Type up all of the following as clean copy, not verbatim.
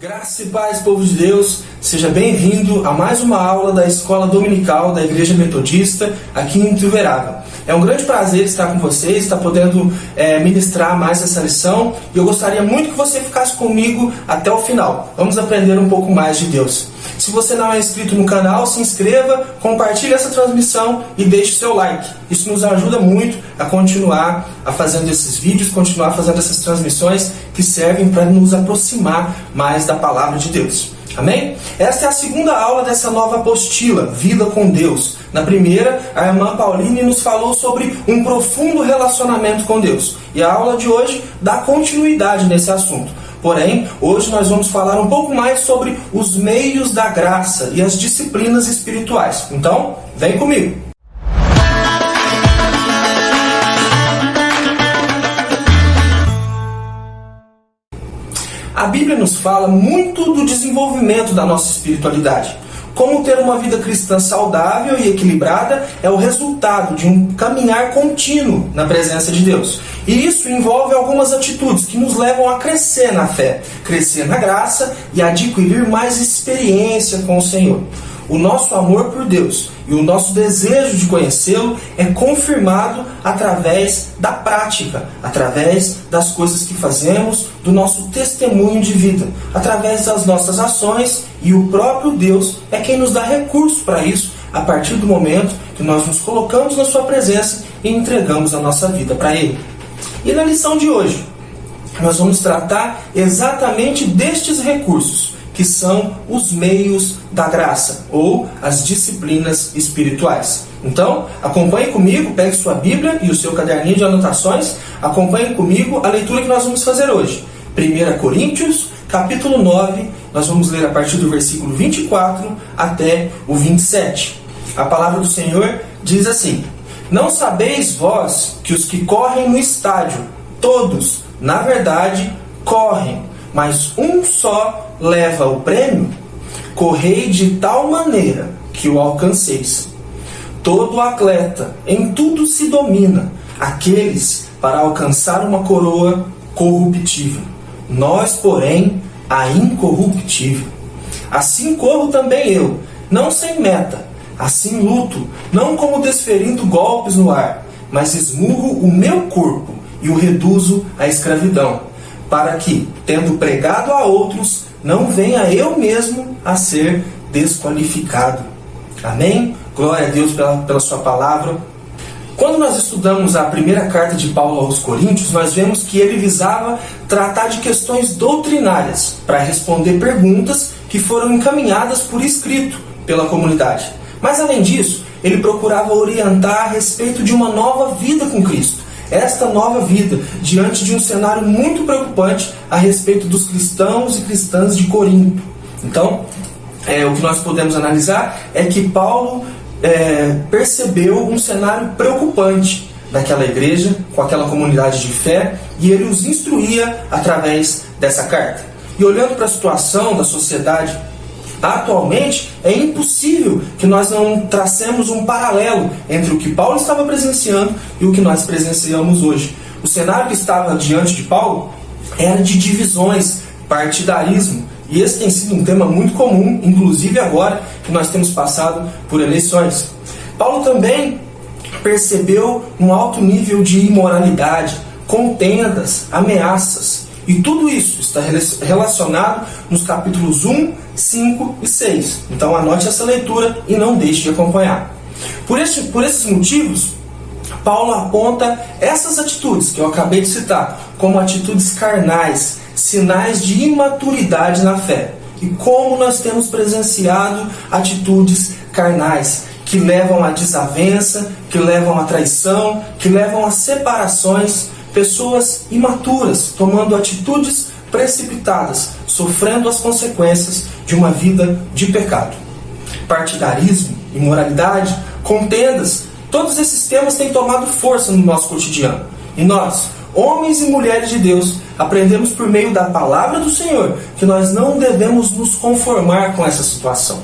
Graça e paz, povo de Deus, seja bem-vindo a mais uma aula da Escola Dominical da Igreja Metodista aqui em Ituverava. É um grande prazer estar com vocês, estar podendo ministrar mais essa lição, e eu gostaria muito que você ficasse comigo até o final. Vamos aprender um pouco mais de Deus. Se você não é inscrito no canal, se inscreva, compartilhe essa transmissão e deixe seu like. Isso nos ajuda muito a continuar fazendo esses vídeos, continuar fazendo essas transmissões que servem para nos aproximar mais da palavra de Deus. Amém? Esta é a segunda aula dessa nova apostila, Vida com Deus. Na primeira, a irmã Pauline nos falou sobre um profundo relacionamento com Deus. E a aula de hoje dá continuidade nesse assunto. Porém, hoje nós vamos falar um pouco mais sobre os meios da graça e as disciplinas espirituais. Então, vem comigo! A Bíblia nos fala muito do desenvolvimento da nossa espiritualidade. Como ter uma vida cristã saudável e equilibrada é o resultado de um caminhar contínuo na presença de Deus. E isso envolve algumas atitudes que nos levam a crescer na fé, crescer na graça e adquirir mais experiência com o Senhor. O nosso amor por Deus e o nosso desejo de conhecê-lo é confirmado através da prática, através das coisas que fazemos, do nosso testemunho de vida, através das nossas ações, e o próprio Deus é quem nos dá recursos para isso a partir do momento que nós nos colocamos na sua presença e entregamos a nossa vida para Ele. E na lição de hoje, nós vamos tratar exatamente destes recursos, que são os meios da graça, ou as disciplinas espirituais. Então, acompanhe comigo, pegue sua Bíblia e o seu caderninho de anotações, acompanhe comigo a leitura que nós vamos fazer hoje. 1 Coríntios, capítulo 9, nós vamos ler a partir do versículo 24 até o 27. A palavra do Senhor diz assim: Não sabeis vós que os que correm no estádio, todos, na verdade, correm, mas um só leva o prêmio? Correi de tal maneira que o alcanceis. Todo atleta em tudo se domina, aqueles para alcançar uma coroa corruptível. Nós, porém, a incorruptível. Assim corro também eu, não sem meta. Assim luto, não como desferindo golpes no ar, mas esmurro o meu corpo e o reduzo à escravidão, para que, tendo pregado a outros, não venha eu mesmo a ser desqualificado. Amém? Glória a Deus pela sua palavra. Quando nós estudamos a primeira carta de Paulo aos Coríntios, nós vemos que ele visava tratar de questões doutrinárias para responder perguntas que foram encaminhadas por escrito pela comunidade. Mas além disso, ele procurava orientar a respeito de uma nova vida com Cristo. Esta nova vida, diante de um cenário muito preocupante a respeito dos cristãos e cristãs de Corinto. Então, o que nós podemos analisar é que Paulo percebeu um cenário preocupante daquela igreja, com aquela comunidade de fé, e ele os instruía através dessa carta. E olhando para a situação da sociedade atualmente, é impossível que nós não tracemos um paralelo entre o que Paulo estava presenciando e o que nós presenciamos hoje. O cenário que estava diante de Paulo era de divisões, partidarismo, e esse tem sido um tema muito comum, inclusive agora que nós temos passado por eleições. Paulo também percebeu um alto nível de imoralidade, contendas, ameaças, e tudo isso está relacionado nos capítulos 1, 5 e 6. Então anote essa leitura e não deixe de acompanhar. Por esses motivos, Paulo aponta essas atitudes que eu acabei de citar como atitudes carnais, sinais de imaturidade na fé. E como nós temos presenciado atitudes carnais que levam à desavença, que levam à traição, que levam a separações, pessoas imaturas tomando atitudes precipitadas, sofrendo as consequências de uma vida de pecado. Partidarismo, imoralidade, contendas, todos esses temas têm tomado força no nosso cotidiano. E nós, homens e mulheres de Deus, aprendemos por meio da palavra do Senhor que nós não devemos nos conformar com essa situação.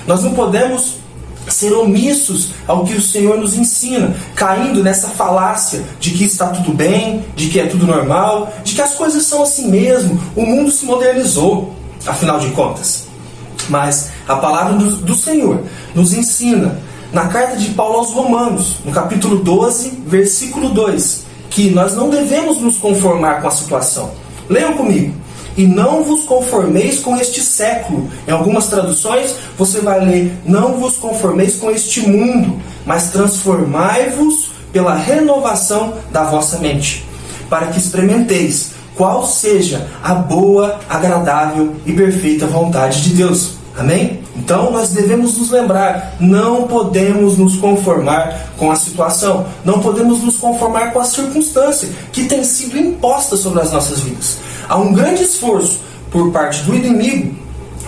Nós não podemos ser omissos ao que o Senhor nos ensina, caindo nessa falácia de que está tudo bem, de que é tudo normal, de que as coisas são assim mesmo, o mundo se modernizou. afinal de contas. Mas a palavra do Senhor nos ensina, na carta de Paulo aos Romanos, no capítulo 12, versículo 2, que nós não devemos nos conformar com a situação. Leiam comigo. E não vos conformeis com este século. Em algumas traduções você vai ler: não vos conformeis com este mundo, mas transformai-vos pela renovação da vossa mente, para que experimenteis qual seja a boa, agradável e perfeita vontade de Deus. Amém? Então nós devemos nos lembrar, não podemos nos conformar com a situação, não podemos nos conformar com a circunstância que tem sido imposta sobre as nossas vidas. Há um grande esforço por parte do inimigo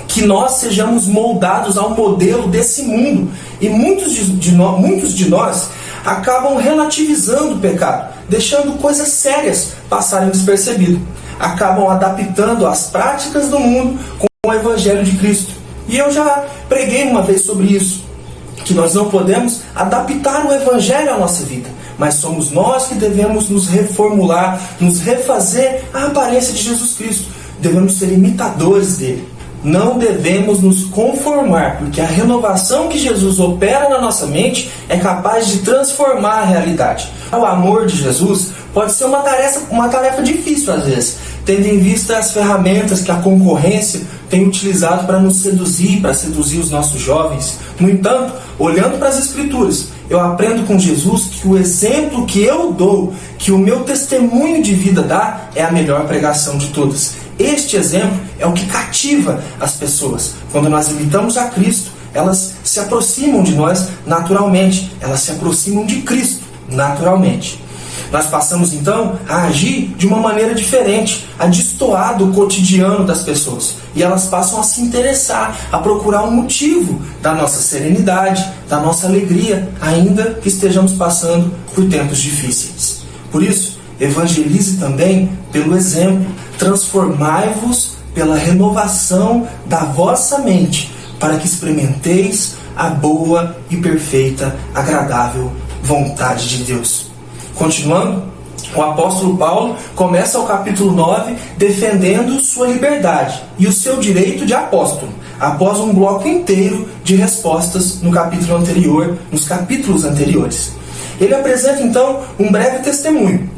que nós sejamos moldados ao modelo desse mundo, e muitos de nós acabam relativizando o pecado, deixando coisas sérias passarem despercebido, acabam adaptando as práticas do mundo com o Evangelho de Cristo. E eu já preguei uma vez sobre isso, que nós não podemos adaptar o Evangelho à nossa vida, mas somos nós que devemos nos reformular, nos refazer à aparência de Jesus Cristo. Devemos ser imitadores dele. Não devemos nos conformar, porque a renovação que Jesus opera na nossa mente é capaz de transformar a realidade. O amor de Jesus pode ser uma tarefa difícil às vezes, tendo em vista as ferramentas que a concorrência tem utilizado para nos seduzir, para seduzir os nossos jovens. No entanto, olhando para as Escrituras, eu aprendo com Jesus que o exemplo que eu dou, que o meu testemunho de vida dá, é a melhor pregação de todas. Este exemplo é o que cativa as pessoas. Quando nós imitamos a Cristo, elas se aproximam de nós naturalmente, elas se aproximam de Cristo naturalmente. Nós passamos então a agir de uma maneira diferente, a destoar do cotidiano das pessoas. E elas passam a se interessar, a procurar um motivo da nossa serenidade, da nossa alegria, ainda que estejamos passando por tempos difíceis. Por isso, evangelize também pelo exemplo. Transformai-vos pela renovação da vossa mente, para que experimenteis a boa e perfeita, agradável vontade de Deus. Continuando, o apóstolo Paulo começa o capítulo 9 defendendo sua liberdade e o seu direito de apóstolo, após um bloco inteiro de respostas no capítulo anterior, nos capítulos anteriores. Ele apresenta então um breve testemunho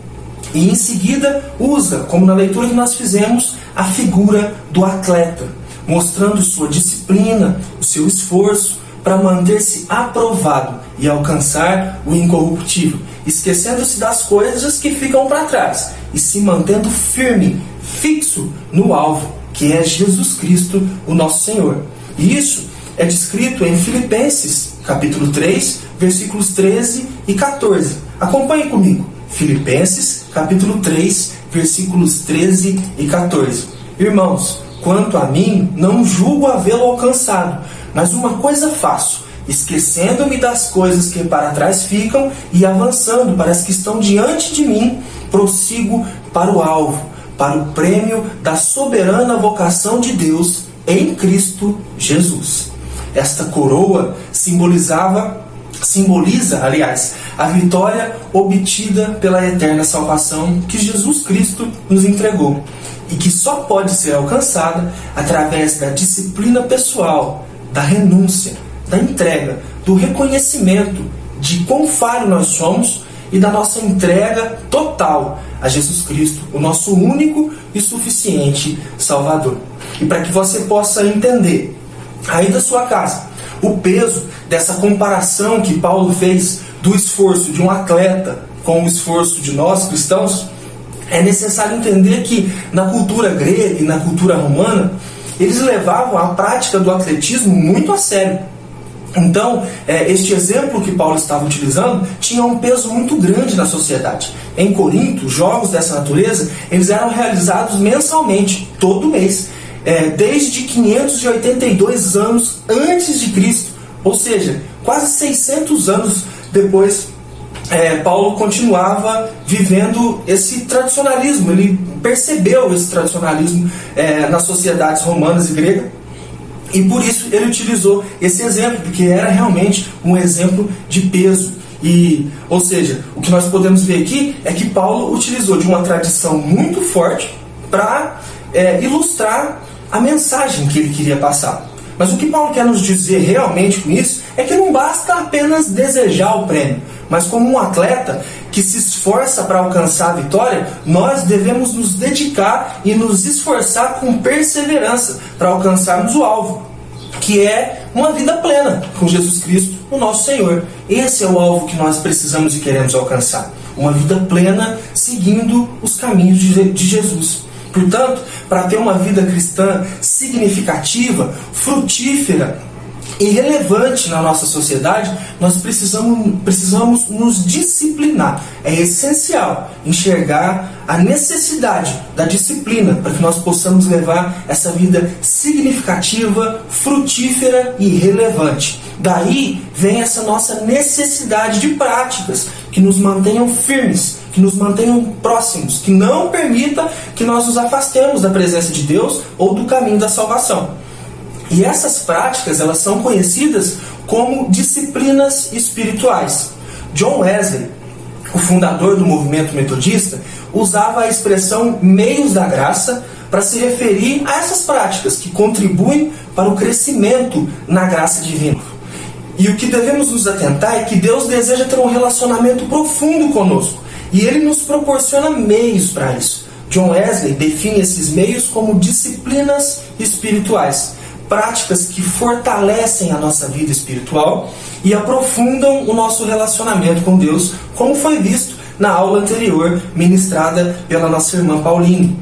e em seguida usa, como na leitura que nós fizemos, a figura do atleta, mostrando sua disciplina, o seu esforço para manter-se aprovado e alcançar o incorruptível, esquecendo-se das coisas que ficam para trás e se mantendo firme, fixo no alvo, que é Jesus Cristo, o nosso Senhor. E isso é descrito em Filipenses, capítulo 3, versículos 13 e 14. Acompanhe comigo. Filipenses, capítulo 3, versículos 13 e 14. Irmãos, quanto a mim, não julgo havê-lo alcançado, mas uma coisa faço, esquecendo-me das coisas que para trás ficam e avançando para as que estão diante de mim, prossigo para o alvo, para o prêmio da soberana vocação de Deus em Cristo Jesus. Esta coroa simboliza, a vitória obtida pela eterna salvação que Jesus Cristo nos entregou e que só pode ser alcançada através da disciplina pessoal, da renúncia, da entrega, do reconhecimento de quão falho nós somos e da nossa entrega total a Jesus Cristo, o nosso único e suficiente Salvador. E para que você possa entender aí da sua casa o peso dessa comparação que Paulo fez do esforço de um atleta com o esforço de nós cristãos, é necessário entender que na cultura grega e na cultura romana eles levavam a prática do atletismo muito a sério. Então, este exemplo que Paulo estava utilizando tinha um peso muito grande na sociedade. Em Corinto, jogos dessa natureza eles eram realizados mensalmente, todo mês, desde 582 anos antes de Cristo, ou seja, quase 600 anos depois. Paulo continuava vivendo esse tradicionalismo, ele percebeu esse tradicionalismo nas sociedades romanas e gregas, e por isso ele utilizou esse exemplo, porque era realmente um exemplo de peso. Ou seja, o que nós podemos ver aqui é que Paulo utilizou de uma tradição muito forte para ilustrar a mensagem que ele queria passar. Mas o que Paulo quer nos dizer realmente com isso é que não basta apenas desejar o prêmio, mas como um atleta que se esforça para alcançar a vitória, nós devemos nos dedicar e nos esforçar com perseverança para alcançarmos o alvo, que é uma vida plena com Jesus Cristo, o nosso Senhor. Esse é o alvo que nós precisamos e queremos alcançar. Uma vida plena seguindo os caminhos de Jesus. Portanto, para ter uma vida cristã significativa, frutífera e relevante na nossa sociedade, nós precisamos nos disciplinar. É essencial enxergar a necessidade da disciplina para que nós possamos levar essa vida significativa, frutífera e relevante. Daí vem essa nossa necessidade de práticas que nos mantenham firmes, que nos mantenham próximos, que não permita que nós nos afastemos da presença de Deus ou do caminho da salvação. E essas práticas, elas são conhecidas como disciplinas espirituais. John Wesley, o fundador do movimento metodista, usava a expressão meios da graça para se referir a essas práticas que contribuem para o crescimento na graça divina. E o que devemos nos atentar é que Deus deseja ter um relacionamento profundo conosco, e Ele nos proporciona meios para isso. John Wesley define esses meios como disciplinas espirituais, práticas que fortalecem a nossa vida espiritual e aprofundam o nosso relacionamento com Deus, como foi visto na aula anterior ministrada pela nossa irmã Pauline.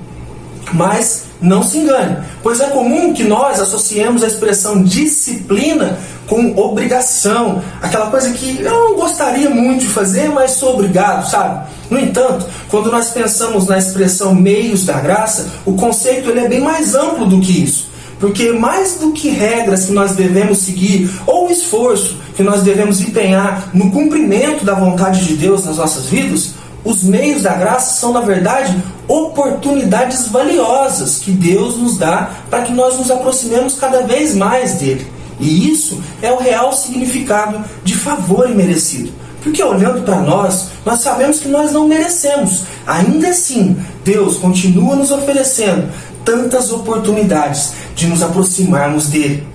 Mas não se engane, pois é comum que nós associemos a expressão disciplina com obrigação, aquela coisa que eu não gostaria muito de fazer, mas sou obrigado, sabe? No entanto, quando nós pensamos na expressão meios da graça, o conceito ele é bem mais amplo do que isso. Porque mais do que regras que nós devemos seguir, ou esforço que nós devemos empenhar no cumprimento da vontade de Deus nas nossas vidas, os meios da graça são, na verdade, oportunidades valiosas que Deus nos dá para que nós nos aproximemos cada vez mais dele. E isso é o real significado de favor imerecido. Porque olhando para nós sabemos que nós não merecemos. Ainda assim, Deus continua nos oferecendo tantas oportunidades de nos aproximarmos dele.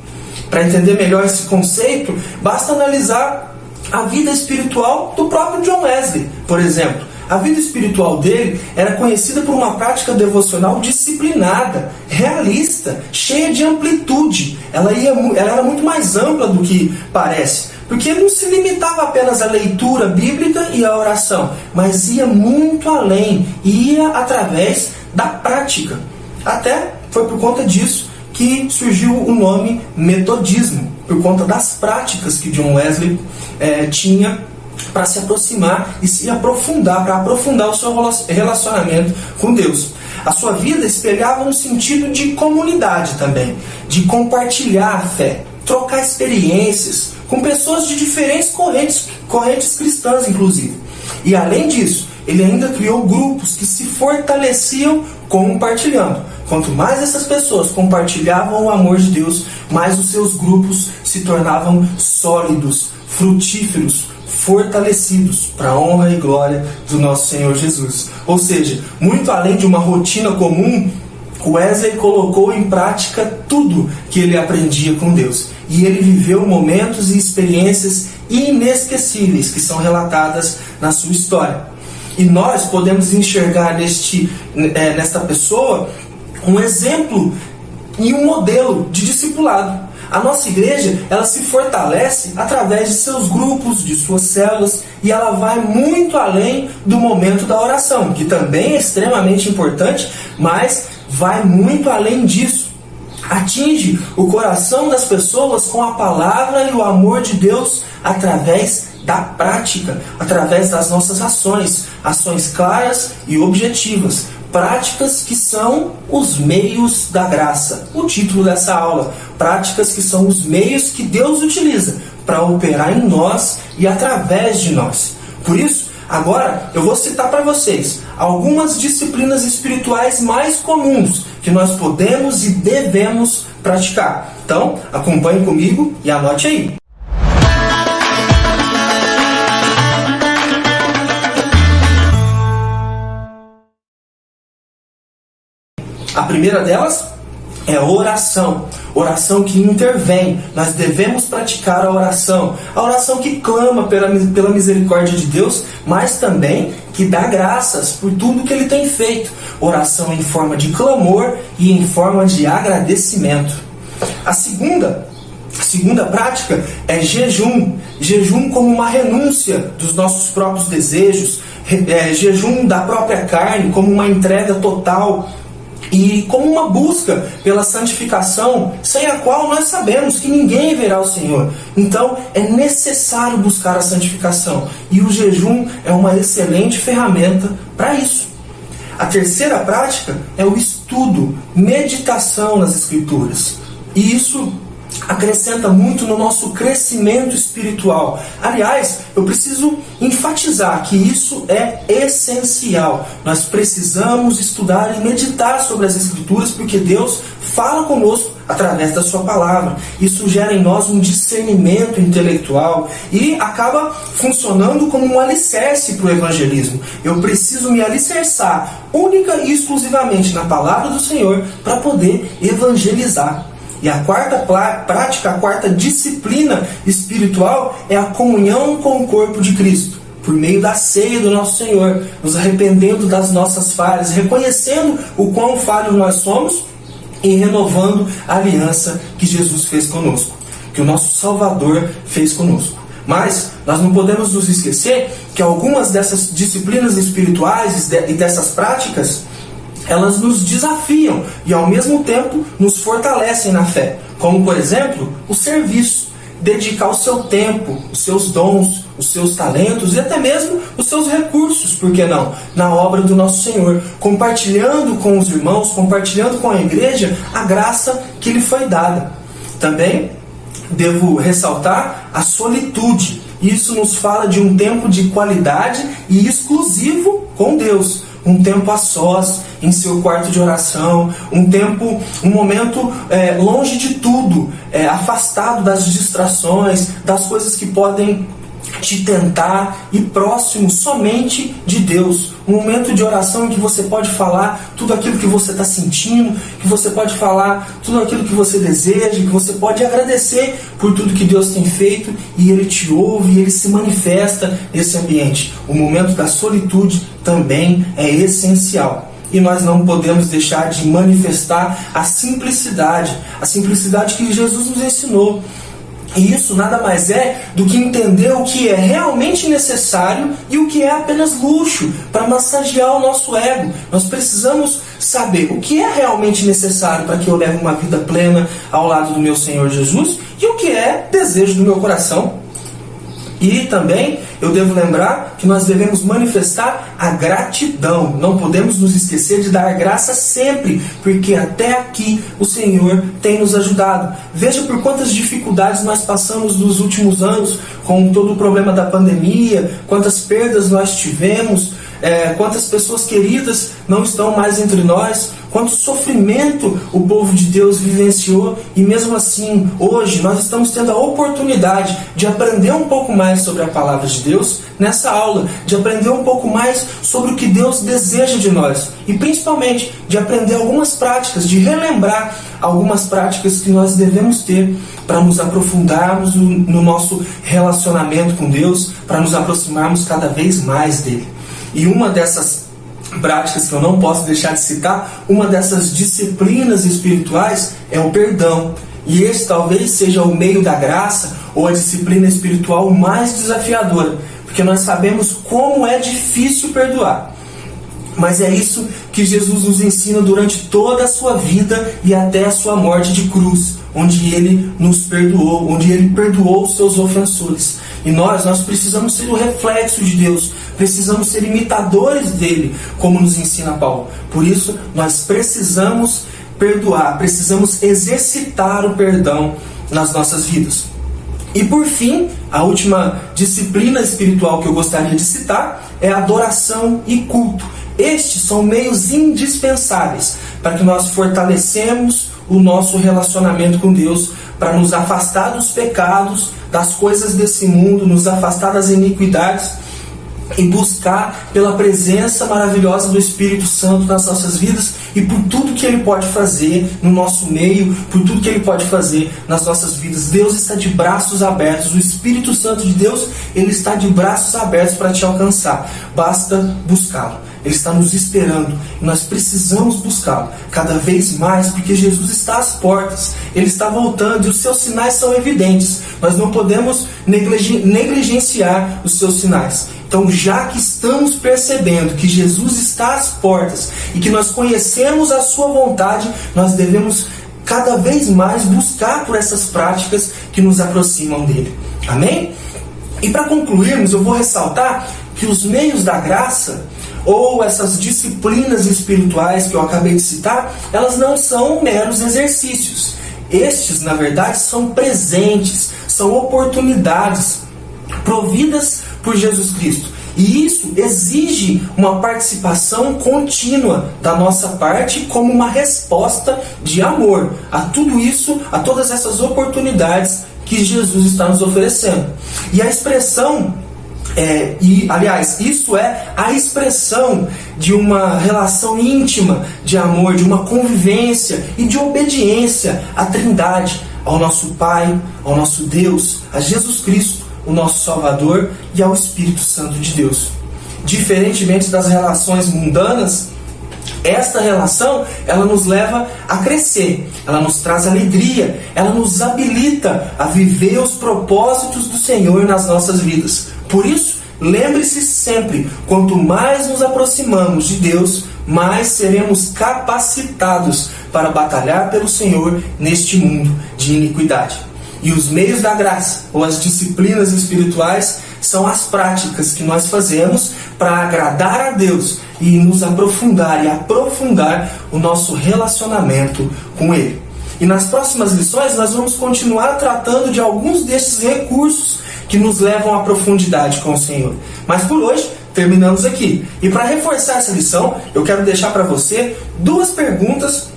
Para entender melhor esse conceito, basta analisar a vida espiritual do próprio John Wesley, por exemplo. A vida espiritual dele era conhecida por uma prática devocional disciplinada, realista, cheia de amplitude. Ela era muito mais ampla do que parece, porque ele não se limitava apenas à leitura bíblica e à oração, mas ia muito além, ia através da prática. Até foi por conta disso que surgiu o nome metodismo, por conta das práticas que John Wesley tinha para se aproximar e se aprofundar, para aprofundar o seu relacionamento com Deus. A sua vida espelhava um sentido de comunidade também, de compartilhar a fé, trocar experiências com pessoas de diferentes correntes cristãs, inclusive. E além disso, ele ainda criou grupos que se fortaleciam compartilhando. Quanto mais essas pessoas compartilhavam o amor de Deus, mais os seus grupos se tornavam sólidos, frutíferos, fortalecidos para a honra e glória do nosso Senhor Jesus. Ou seja, muito além de uma rotina comum, Wesley colocou em prática tudo que ele aprendia com Deus. E ele viveu momentos e experiências inesquecíveis que são relatadas na sua história. E nós podemos enxergar nesta pessoa um exemplo e um modelo de discipulado. A nossa igreja, ela se fortalece através de seus grupos, de suas células, e ela vai muito além do momento da oração, que também é extremamente importante, mas vai muito além disso. Atinge o coração das pessoas com a palavra e o amor de Deus através da prática, através das nossas ações claras e objetivas. Práticas que são os meios da graça. O título dessa aula, práticas que são os meios que Deus utiliza para operar em nós e através de nós. Por isso, agora eu vou citar para vocês algumas disciplinas espirituais mais comuns que nós podemos e devemos praticar. Então, acompanhe comigo e anote aí. A primeira delas é oração. Oração que intervém. Nós devemos praticar a oração que clama pela misericórdia de Deus, mas também que dá graças por tudo que Ele tem feito. Oração em forma de clamor e em forma de agradecimento. A segunda prática é jejum. Jejum como uma renúncia dos nossos próprios desejos, jejum da própria carne como uma entrega total e como uma busca pela santificação, sem a qual nós sabemos que ninguém verá o Senhor. Então é necessário buscar a santificação, e o jejum é uma excelente ferramenta para isso. A terceira prática é o estudo, meditação nas Escrituras, e isso acrescenta muito no nosso crescimento espiritual. Aliás, eu preciso enfatizar que isso é essencial. Nós precisamos estudar e meditar sobre as Escrituras, porque Deus fala conosco através da sua palavra. Isso gera em nós um discernimento intelectual e acaba funcionando como um alicerce para o evangelismo. Eu preciso me alicerçar única e exclusivamente na palavra do Senhor para poder evangelizar. E a quarta prática, a quarta disciplina espiritual é a comunhão com o corpo de Cristo, por meio da ceia do nosso Senhor, nos arrependendo das nossas falhas, reconhecendo o quão falhos nós somos e renovando a aliança que Jesus fez conosco, que o nosso Salvador fez conosco. Mas nós não podemos nos esquecer que algumas dessas disciplinas espirituais e dessas práticas, elas nos desafiam e ao mesmo tempo nos fortalecem na fé. Como, por exemplo, o serviço. Dedicar o seu tempo, os seus dons, os seus talentos e até mesmo os seus recursos, por que não? Na obra do nosso Senhor. Compartilhando com os irmãos, compartilhando com a igreja a graça que lhe foi dada. Também devo ressaltar a solitude. Isso nos fala de um tempo de qualidade e exclusivo com Deus. Um tempo a sós, em seu quarto de oração, um momento longe de tudo, afastado das distrações, das coisas que podem te tentar e próximo somente de Deus. Um momento de oração em que você pode falar tudo aquilo que você está sentindo, que você pode falar tudo aquilo que você deseja, que você pode agradecer por tudo que Deus tem feito, e Ele te ouve e Ele se manifesta nesse ambiente. O momento da solitude também é essencial. E nós não podemos deixar de manifestar a simplicidade que Jesus nos ensinou. E isso nada mais é do que entender o que é realmente necessário e o que é apenas luxo para massagear o nosso ego. Nós precisamos saber o que é realmente necessário para que eu leve uma vida plena ao lado do meu Senhor Jesus e o que é desejo do meu coração. E também eu devo lembrar que nós devemos manifestar a gratidão. Não podemos nos esquecer de dar graça sempre, porque até aqui o Senhor tem nos ajudado. Veja por quantas dificuldades nós passamos nos últimos anos, com todo o problema da pandemia, quantas perdas nós tivemos, quantas pessoas queridas não estão mais entre nós, quanto sofrimento o povo de Deus vivenciou, e mesmo assim, hoje, nós estamos tendo a oportunidade de aprender um pouco mais sobre a palavra de Deus nessa aula, de aprender um pouco mais sobre o que Deus deseja de nós, e principalmente de aprender algumas práticas, de relembrar algumas práticas que nós devemos ter para nos aprofundarmos no nosso relacionamento com Deus, para nos aproximarmos cada vez mais dele. E uma dessas práticas que eu não posso deixar de citar, uma dessas disciplinas espirituais é o perdão. E esse talvez seja o meio da graça ou a disciplina espiritual mais desafiadora, porque nós sabemos como é difícil perdoar. Mas é isso que Jesus nos ensina durante toda a sua vida e até a sua morte de cruz, onde Ele nos perdoou, onde Ele perdoou os seus ofensores. E nós precisamos ser o reflexo de Deus, precisamos ser imitadores dele, como nos ensina Paulo. Por isso, nós precisamos perdoar, precisamos exercitar o perdão nas nossas vidas. E por fim, a última disciplina espiritual que eu gostaria de citar é adoração e culto. Estes são meios indispensáveis para que nós fortalecemos o nosso relacionamento com Deus, para nos afastar dos pecados, das coisas desse mundo, nos afastar das iniquidades e buscar pela presença maravilhosa do Espírito Santo nas nossas vidas e por tudo que Ele pode fazer no nosso meio, por tudo que Ele pode fazer nas nossas vidas. Deus está de braços abertos, o Espírito Santo de Deus, Ele está de braços abertos para te alcançar. Basta buscá-lo. Ele está nos esperando e nós precisamos buscá-lo cada vez mais, porque Jesus está às portas, Ele está voltando e os seus sinais são evidentes. Nós não podemos negligenciar os seus sinais. Então, já que estamos percebendo que Jesus está às portas e que nós conhecemos a sua vontade, nós devemos cada vez mais buscar por essas práticas que nos aproximam dele. Amém? E para concluirmos, eu vou ressaltar que os meios da graça, ou essas disciplinas espirituais que eu acabei de citar, elas não são meros exercícios. Estes, na verdade, são presentes, são oportunidades providas por Jesus Cristo. E isso exige uma participação contínua da nossa parte como uma resposta de amor a tudo isso, a todas essas oportunidades que Jesus está nos oferecendo. E a expressão isso é a expressão de uma relação íntima de amor, de uma convivência e de obediência à Trindade, ao nosso Pai, ao nosso Deus, a Jesus Cristo, o nosso Salvador, e ao Espírito Santo de Deus. Diferentemente das relações mundanas, esta relação, ela nos leva a crescer, ela nos traz alegria, ela nos habilita a viver os propósitos do Senhor nas nossas vidas. Por isso, lembre-se sempre, quanto mais nos aproximamos de Deus, mais seremos capacitados para batalhar pelo Senhor neste mundo de iniquidade. E os meios da graça, ou as disciplinas espirituais, são as práticas que nós fazemos para agradar a Deus e nos aprofundar o nosso relacionamento com Ele. E nas próximas lições nós vamos continuar tratando de alguns desses recursos que nos levam à profundidade com o Senhor. Mas por hoje, terminamos aqui. E para reforçar essa lição, eu quero deixar para você 2 perguntas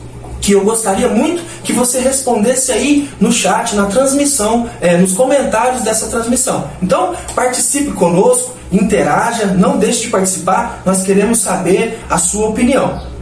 que eu gostaria muito que você respondesse aí no chat, na transmissão, nos comentários dessa transmissão. Então, participe conosco, interaja, não deixe de participar, nós queremos saber a sua opinião.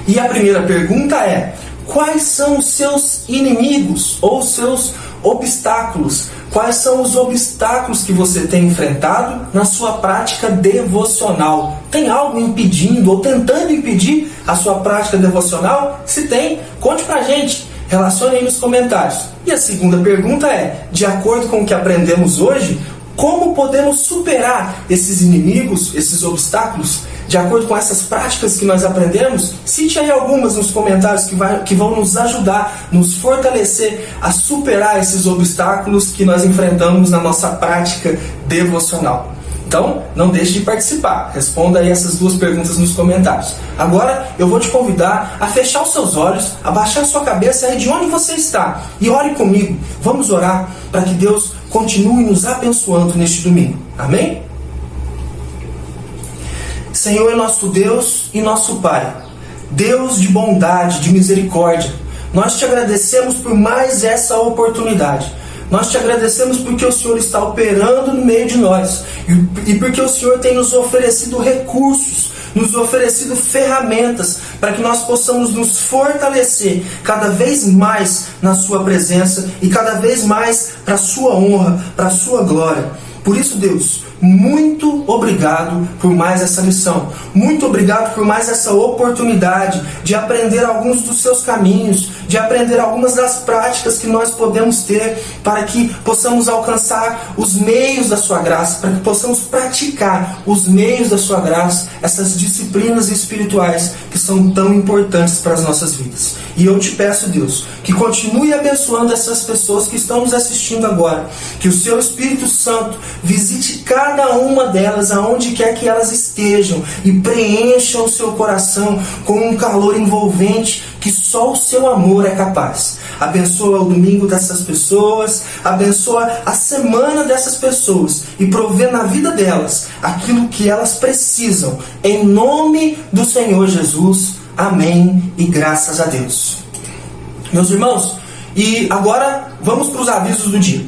E a primeira pergunta é: quais são os seus inimigos ou os seus obstáculos? Quais são os obstáculos que você tem enfrentado na sua prática devocional? Tem algo impedindo ou tentando impedir a sua prática devocional? Se tem, conte pra gente. Relacione aí nos comentários. E a segunda pergunta é: de acordo com o que aprendemos hoje, como podemos superar esses inimigos, esses obstáculos? De acordo com essas práticas que nós aprendemos, cite aí algumas nos comentários que vão nos ajudar, nos fortalecer a superar esses obstáculos que nós enfrentamos na nossa prática devocional. Então, não deixe de participar. Responda aí essas 2 perguntas nos comentários. Agora, eu vou te convidar a fechar os seus olhos, a baixar a sua cabeça aí de onde você está. E ore comigo. Vamos orar para que Deus continue nos abençoando neste domingo. Amém? Senhor é nosso Deus e nosso Pai, Deus de bondade, de misericórdia. Nós te agradecemos por mais essa oportunidade. Nós te agradecemos porque o Senhor está operando no meio de nós e porque o Senhor tem nos oferecido recursos, nos oferecido ferramentas para que nós possamos nos fortalecer cada vez mais na sua presença e cada vez mais para a sua honra, para a sua glória. Por isso, Deus, muito obrigado por mais essa lição. Muito obrigado por mais essa oportunidade de aprender alguns dos seus caminhos, de aprender algumas das práticas que nós podemos ter para que possamos alcançar os meios da sua graça, para que possamos praticar os meios da sua graça, essas disciplinas espirituais que são tão importantes para as nossas vidas. E eu te peço, Deus, que continue abençoando essas pessoas que estão nos assistindo agora, que o seu Espírito Santo visite cada uma delas aonde quer que elas estejam e preencha o seu coração com um calor envolvente que só o seu amor é capaz. Abençoa o domingo dessas pessoas, abençoa a semana dessas pessoas e provê na vida delas aquilo que elas precisam. Em nome do Senhor Jesus. Amém e graças a Deus. Meus irmãos, e agora vamos para os avisos do dia.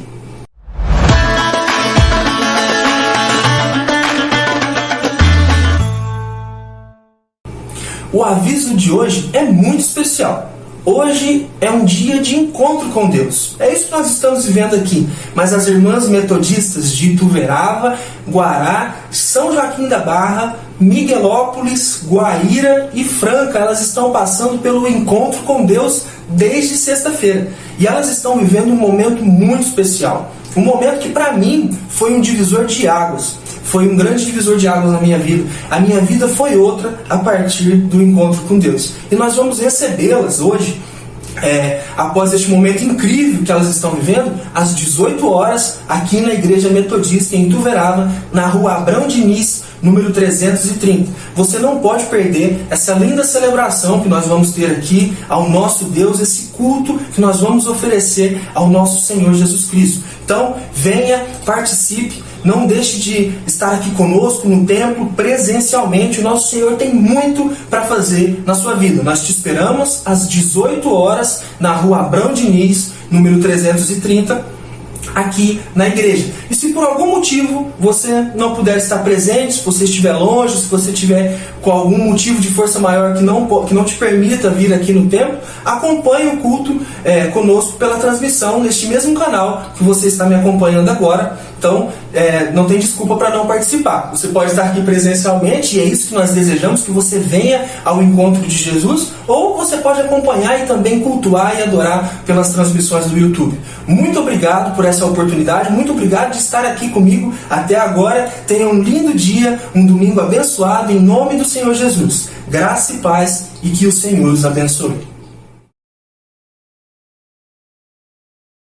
O aviso de hoje é muito especial. Hoje é um dia de encontro com Deus. É isso que nós estamos vivendo aqui. Mas as irmãs metodistas de Ituverava, Guará, São Joaquim da Barra, Miguelópolis, Guaíra e Franca, elas estão passando pelo encontro com Deus desde sexta-feira. E elas estão vivendo um momento muito especial. Um momento que para mim foi um divisor de águas. Foi um grande divisor de águas na minha vida. A minha vida foi outra a partir do encontro com Deus. E nós vamos recebê-las hoje, após este momento incrível que elas estão vivendo, às 18 horas, aqui na Igreja Metodista em Ituverava, na rua Abrão Diniz, número 330. Você não pode perder essa linda celebração que nós vamos ter aqui ao nosso Deus, esse culto que nós vamos oferecer ao nosso Senhor Jesus Cristo. Então, venha, participe, não deixe de estar aqui conosco no templo presencialmente. O nosso Senhor tem muito para fazer na sua vida. Nós te esperamos às 18 horas na rua Abrão Diniz, número 330, aqui na igreja. E se por algum motivo você não puder estar presente, se você estiver longe, se você tiver com algum motivo de força maior que não te permita vir aqui no templo, acompanhe o culto conosco pela transmissão neste mesmo canal que você está me acompanhando agora. Então, não tem desculpa para não participar. Você pode estar aqui presencialmente, e é isso que nós desejamos, que você venha ao encontro de Jesus, ou você pode acompanhar e também cultuar e adorar pelas transmissões do YouTube. Muito obrigado por essa oportunidade, muito obrigado de estar aqui comigo até agora. Tenha um lindo dia, um domingo abençoado, em nome do Senhor Jesus. Graça e paz, e que o Senhor os abençoe.